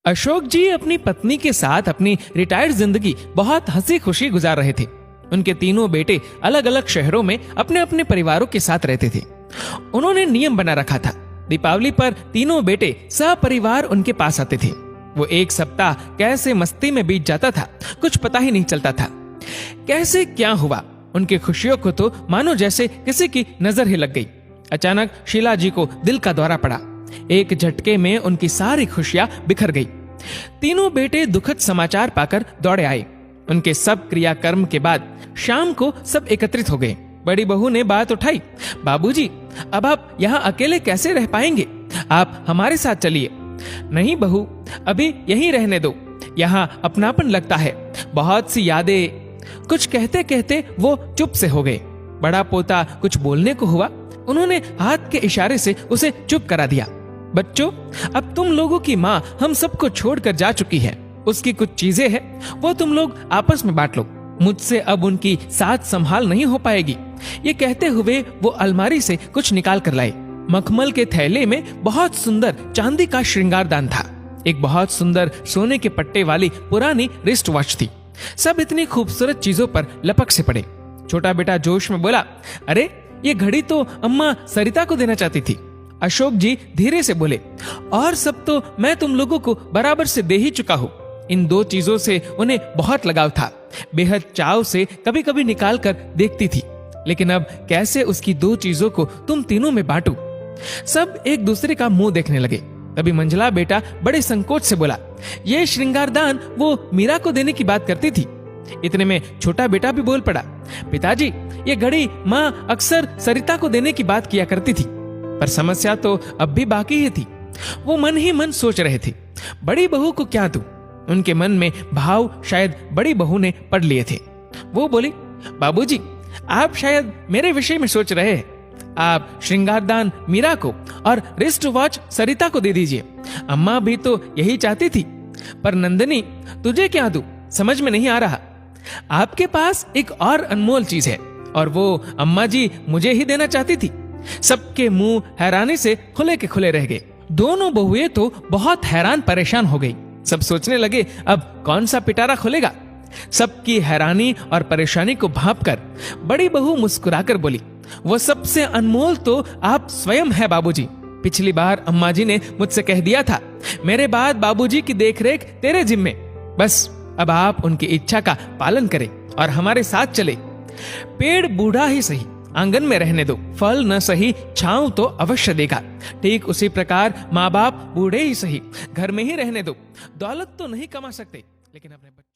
अशोक जी अपनी पत्नी के साथ अपनी रिटायर्ड जिंदगी बहुत हंसी खुशी गुजार रहे थे। उनके तीनों बेटे अलग अलग शहरों में अपने अपने परिवारों के साथ रहते थे। उन्होंने नियम बना रखा था, दीपावली पर तीनों बेटे सपरिवार उनके पास आते थे। वो एक सप्ताह कैसे मस्ती में बीत जाता था, कुछ पता ही नहीं चलता था। कैसे क्या हुआ, उनकी खुशियों को तो मानो जैसे किसी की नजर ही लग गई। अचानक शीला जी को दिल का दौरा पड़ा। एक झटके में उनकी सारी खुशियां बिखर गई। तीनों बेटे दुखद समाचार पाकर दौड़े आए। उनके सब क्रियाकर्म के बाद शाम को सब एकत्रित हो गए। बड़ी बहू ने बात उठाई, बाबूजी, अब आप यहाँ अकेले कैसे रह पाएंगे? आप हमारे साथ चलिए। नहीं बहू, अभी यहीं रहने दो, यहाँ अपनापन लगता है, बहुत सी यादें। कुछ कहते कहते वो चुप से हो गए। बड़ा पोता कुछ बोलने को हुआ, उन्होंने हाथ के इशारे से उसे चुप करा दिया। बच्चों, अब तुम लोगों की माँ हम सबको छोड़कर जा चुकी है। उसकी कुछ चीजें हैं, वो तुम लोग आपस में बांट लो। मुझसे अब उनकी साथ संभाल नहीं हो पाएगी। ये कहते हुए वो अलमारी से कुछ निकाल कर लाए। मखमल के थैले में बहुत सुंदर चांदी का श्रृंगारदान था। एक बहुत सुंदर सोने के पट्टे वाली पुरानी रिस्ट वॉच थी। सब इतनी खूबसूरत चीजों पर लपक से पड़े। छोटा बेटा जोश में बोला, अरे ये घड़ी तो अम्मा सरिता को देना चाहती थी। अशोक जी धीरे से बोले, और सब तो मैं तुम लोगों को बराबर से दे ही चुका हूँ। इन दो चीजों से उन्हें बहुत लगाव था। बेहद चाव से कभी कभी निकाल कर देखती थी, लेकिन अब कैसे उसकी दो चीजों को तुम तीनों में बांटू। सब एक दूसरे का मुंह देखने लगे। तभी मंझला बेटा बड़े संकोच से बोला, ये श्रृंगारदान वो मीरा को देने की बात करती थी। इतने में छोटा बेटा भी बोल पड़ा, पिताजी, ये घड़ी माँ अक्सर सरिता को देने की बात किया करती थी, पर समस्या तो अब भी बाकी ही थी। वो मन ही मन सोच रहे थे, बड़ी बहू को क्या दूं? उनके मन में भाव शायद बड़ी बहू ने पढ़ लिए थे। वो बोली, बाबूजी, आप शायद मेरे विषय में सोच रहे हैं। आप श्रृंगारदान मीरा को और रिस्ट वॉच सरिता को दे दीजिए। अम्मा भी तो यही चाहती थी। पर नंदनी, तुझे क्या दूं? समझ में नहीं आ रहा। आपके पास एक और अनमोल चीज है, और वो अम्मा जी मुझे ही देना चाहती थी। सबके मुंह हैरानी से खुले के खुले रह गए। दोनों बहुएं तो बहुत हैरान परेशान हो गई। सब सोचने लगे, अब कौन सा पिटारा खुलेगा। सबकी हैरानी और परेशानी को भांपकर बड़ी बहू मुस्कुराकर बोली, वो सबसे अनमोल तो आप स्वयं है बाबूजी। पिछली बार अम्मा जी ने मुझसे कह दिया था, मेरे बाद बाबूजी की देखरेख तेरे जिम्मे। बस अब आप उनकी इच्छा का पालन करें और हमारे साथ चले। पेड़ बूढ़ा ही सही, आंगन में रहने दो, फल न सही छांव तो अवश्य देगा। ठीक उसी प्रकार माँ बाप बूढ़े ही सही, घर में ही रहने दो। दौलत तो नहीं कमा सकते, लेकिन अपने